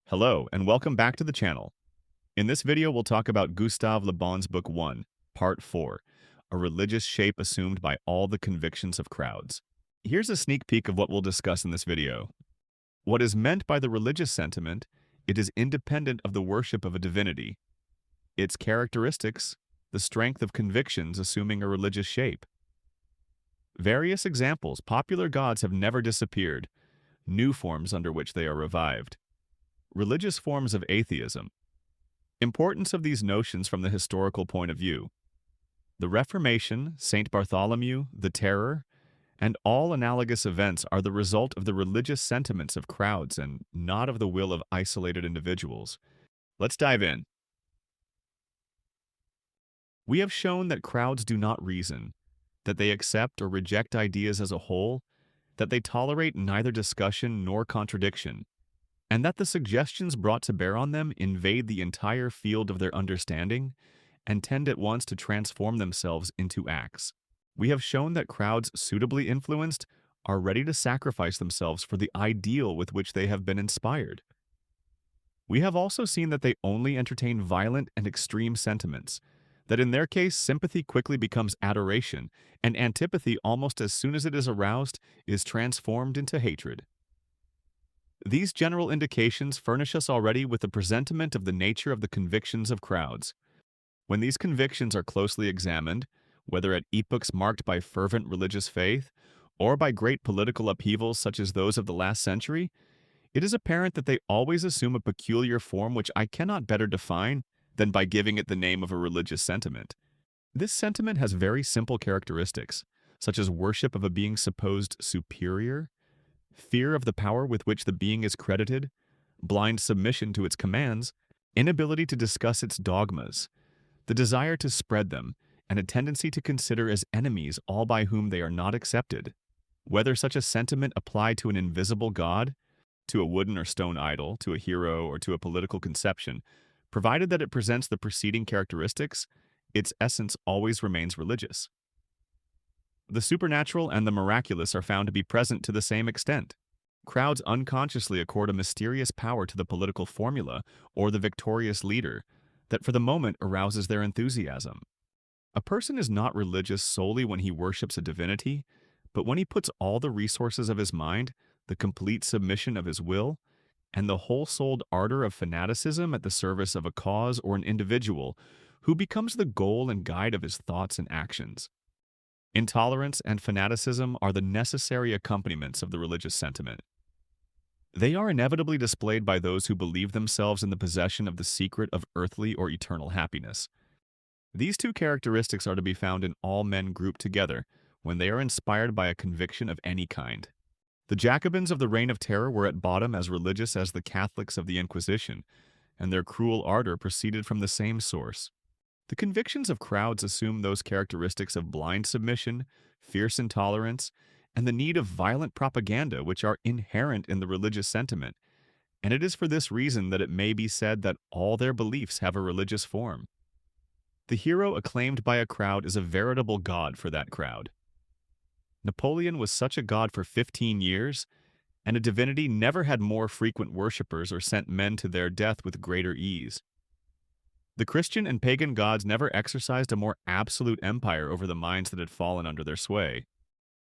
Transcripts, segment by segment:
Hello, and welcome back to the channel. In this video, we'll talk about Gustave Le Bon's Book 1, Part 4, A Religious Shape Assumed by All the Convictions of Crowds. Here's a sneak peek of what we'll discuss in this video. What is meant by the religious sentiment, it is independent of the worship of a divinity. Its characteristics, the strength of convictions assuming a religious shape. Various examples, popular gods have never disappeared, new forms under which they are revived. Religious forms of atheism. Importance of these notions from the historical point of view. The Reformation, Saint Bartholomew, the Terror, and all analogous events are the result of the religious sentiments of crowds and not of the will of isolated individuals. Let's dive in. We have shown that crowds do not reason, that they accept or reject ideas as a whole, that they tolerate neither discussion nor contradiction, and that the suggestions brought to bear on them invade the entire field of their understanding and tend at once to transform themselves into acts. We have shown that crowds suitably influenced are ready to sacrifice themselves for the ideal with which they have been inspired. We have also seen that they only entertain violent and extreme sentiments, that in their case sympathy quickly becomes adoration, and antipathy almost as soon as it is aroused is transformed into hatred. These general indications furnish us already with a presentiment of the nature of the convictions of crowds. When these convictions are closely examined, whether at epochs marked by fervent religious faith or by great political upheavals such as those of the last century, it is apparent that they always assume a peculiar form which I cannot better define than by giving it the name of a religious sentiment. This sentiment has very simple characteristics, such as worship of a being supposed superior, fear of the power with which the being is credited, blind submission to its commands, inability to discuss its dogmas, the desire to spread them, and a tendency to consider as enemies all by whom they are not accepted. Whether such a sentiment apply to an invisible god, to a wooden or stone idol, to a hero, or to a political conception, provided that it presents the preceding characteristics, its essence always remains religious. The supernatural and the miraculous are found to be present to the same extent. Crowds unconsciously accord a mysterious power to the political formula or the victorious leader that for the moment arouses their enthusiasm. A person is not religious solely when he worships a divinity, but when he puts all the resources of his mind, the complete submission of his will, and the whole-souled ardor of fanaticism at the service of a cause or an individual who becomes the goal and guide of his thoughts and actions. Intolerance and fanaticism are the necessary accompaniments of the religious sentiment. They are inevitably displayed by those who believe themselves in the possession of the secret of earthly or eternal happiness. These two characteristics are to be found in all men grouped together when they are inspired by a conviction of any kind. The Jacobins of the Reign of Terror were at bottom as religious as the Catholics of the Inquisition, and their cruel ardor proceeded from the same source. The convictions of crowds assume those characteristics of blind submission, fierce intolerance, and the need of violent propaganda which are inherent in the religious sentiment, and it is for this reason that it may be said that all their beliefs have a religious form. The hero acclaimed by a crowd is a veritable god for that crowd. Napoleon was such a god for 15 years, and a divinity never had more frequent worshippers or sent men to their death with greater ease. The Christian and pagan gods never exercised a more absolute empire over the minds that had fallen under their sway.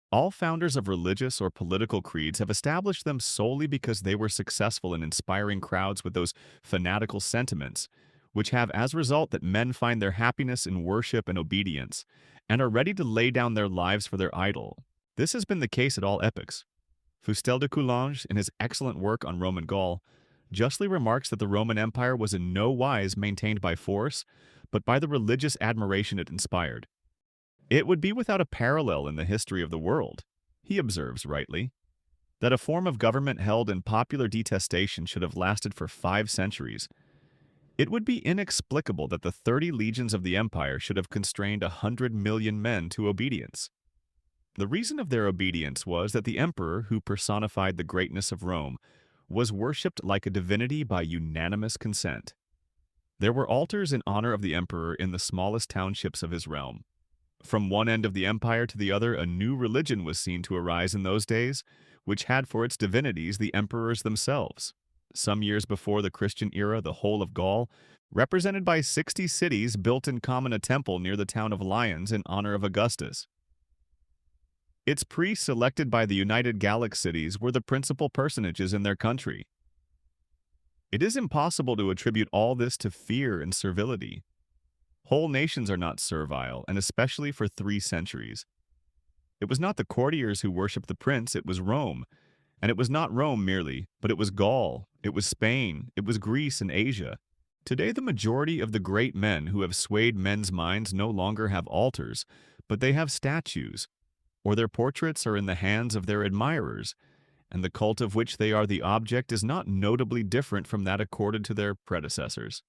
All founders of religious or political creeds have established them solely because they were successful in inspiring crowds with those fanatical sentiments, which have as a result that men find their happiness in worship and obedience, and are ready to lay down their lives for their idol. This has been the case at all epochs. Fustel de Coulanges, in his excellent work on Roman Gaul, justly remarks that the Roman Empire was in no wise maintained by force, but by the religious admiration it inspired. It would be without a parallel in the history of the world, he observes rightly, that a form of government held in popular detestation should have lasted for 5 centuries. It would be inexplicable that the 30 legions of the empire should have constrained 100 million men to obedience. The reason of their obedience was that the emperor, who personified the greatness of Rome, was worshipped like a divinity by unanimous consent. There were altars in honor of the emperor in the smallest townships of his realm. From one end of the empire to the other, a new religion was seen to arise in those days, which had for its divinities the emperors themselves. some years before the Christian era, the whole of Gaul, represented by 60 cities built in common a temple near the town of Lyons in honor of Augustus. Its priests elected by the United Gallic cities were the principal personages in their country. It is impossible to attribute all this to fear and servility. Whole nations are not servile, and especially for 3 centuries. It was not the courtiers who worshipped the prince, it was Rome. And it was not Rome merely, but it was Gaul, it was Spain, it was Greece and Asia. Today the majority of the great men who have swayed men's minds no longer have altars, but they have statues, or their portraits are in the hands of their admirers, and the cult of which they are the object is not notably different from that accorded to their predecessors.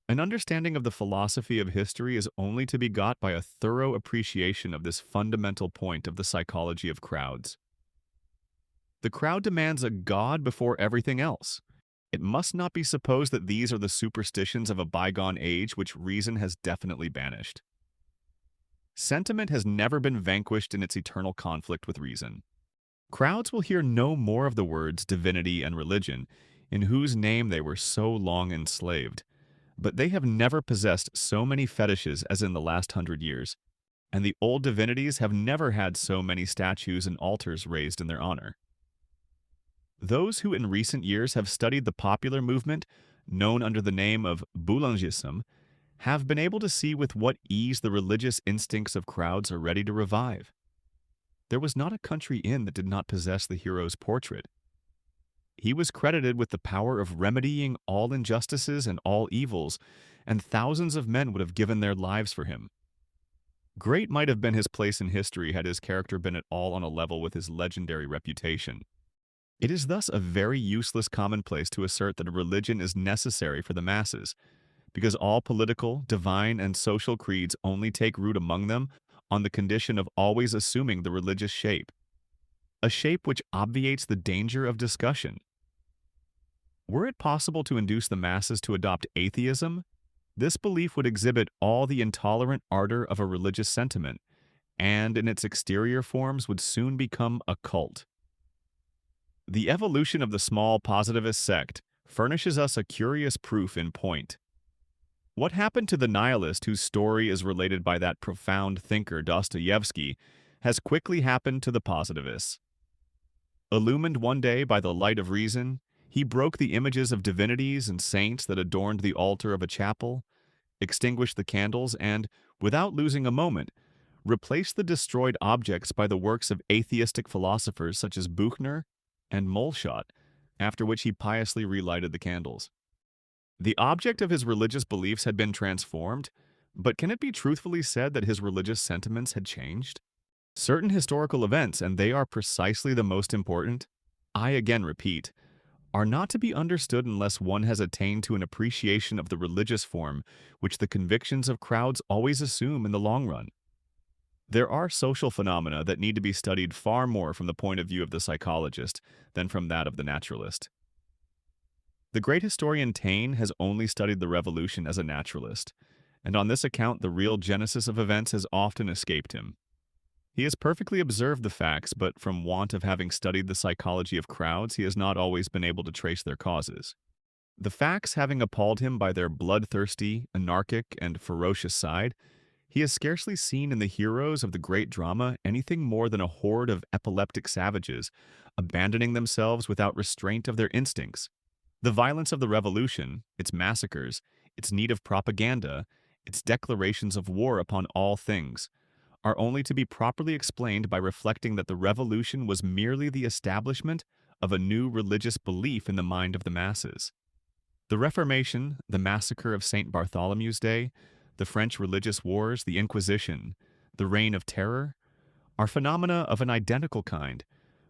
An understanding of the philosophy of history is only to be got by a thorough appreciation of this fundamental point of the psychology of crowds. The crowd demands a god before everything else. It must not be supposed that these are the superstitions of a bygone age which reason has definitely banished. Sentiment has never been vanquished in its eternal conflict with reason. Crowds will hear no more of the words divinity and religion, in whose name they were so long enslaved. But they have never possessed so many fetishes as in the last 100 years, and the old divinities have never had so many statues and altars raised in their honor. Those who in recent years have studied the popular movement, known under the name of Boulangism, have been able to see with what ease the religious instincts of crowds are ready to revive. There was not a country inn that did not possess the hero's portrait. He was credited with the power of remedying all injustices and all evils, and thousands of men would have given their lives for him. Great might have been his place in history had his character been at all on a level with his legendary reputation. It is thus a very useless commonplace to assert that a religion is necessary for the masses, because all political, divine, and social creeds only take root among them on the condition of always assuming the religious shape, a shape which obviates the danger of discussion. Were it possible to induce the masses to adopt atheism, this belief would exhibit all the intolerant ardor of a religious sentiment, and in its exterior forms would soon become a cult. The evolution of the small positivist sect furnishes us a curious proof in point. What happened to the nihilist whose story is related by that profound thinker Dostoevsky has quickly happened to the positivists. Illumined one day by the light of reason, he broke the images of divinities and saints that adorned the altar of a chapel, extinguished the candles, and, without losing a moment, replaced the destroyed objects by the works of atheistic philosophers such as Buchner and Molschott, after which he piously relighted the candles. The object of his religious beliefs had been transformed, but can it be truthfully said that his religious sentiments had changed? Certain historical events, and they are precisely the most important, I again repeat, are not to be understood unless one has attained to an appreciation of the religious form which the convictions of crowds always assume in the long run. There are social phenomena that need to be studied far more from the point of view of the psychologist than from that of the naturalist. The great historian Taine has only studied the Revolution as a naturalist, and on this account the real genesis of events has often escaped him. He has perfectly observed the facts, but from want of having studied the psychology of crowds, he has not always been able to trace their causes. The facts having appalled him by their bloodthirsty, anarchic, and ferocious side, he has scarcely seen in the heroes of the great drama anything more than a horde of epileptic savages, abandoning themselves without restraint of their instincts. The violence of the Revolution, its massacres, its need of propaganda, its declarations of war upon all things, are only to be properly explained by reflecting that the Revolution was merely the establishment of a new religious belief in the mind of the masses. The Reformation, the massacre of St. Bartholomew's Day, the French religious wars, the Inquisition, the Reign of Terror, are phenomena of an identical kind,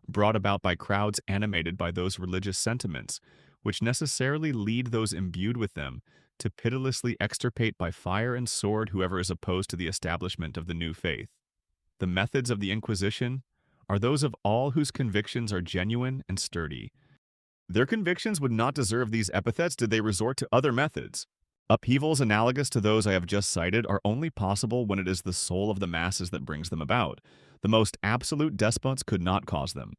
brought about by crowds animated by those religious sentiments, which necessarily lead those imbued with them to pitilessly extirpate by fire and sword whoever is opposed to the establishment of the new faith. The methods of the Inquisition are those of all whose convictions are genuine and sturdy. Their convictions would not deserve these epithets did they resort to other methods. Upheavals analogous to those I have just cited are only possible when it is the soul of the masses that brings them about. The most absolute despots could not cause them.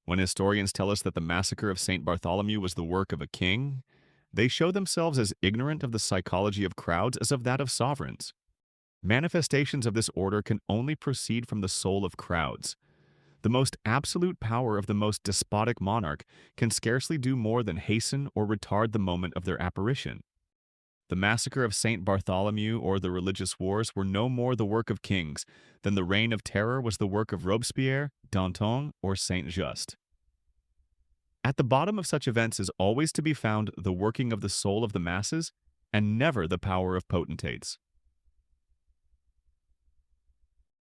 When historians tell us that the massacre of St. Bartholomew was the work of a king, they show themselves as ignorant of the psychology of crowds as of that of sovereigns. Manifestations of this order can only proceed from the soul of crowds. The most absolute power of the most despotic monarch can scarcely do more than hasten or retard the moment of their apparition. The massacre of St. Bartholomew or the religious wars were no more the work of kings than the reign of terror was the work of Robespierre, Danton, or Saint Just. At the bottom of such events is always to be found the working of the soul of the masses and never the power of potentates.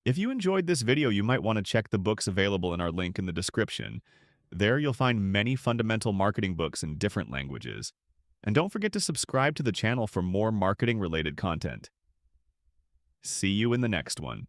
If you enjoyed this video, you might want to check the books available in our link in the description. There you'll find many fundamental marketing books in different languages. And don't forget to subscribe to the channel for more marketing-related content. See you in the next one.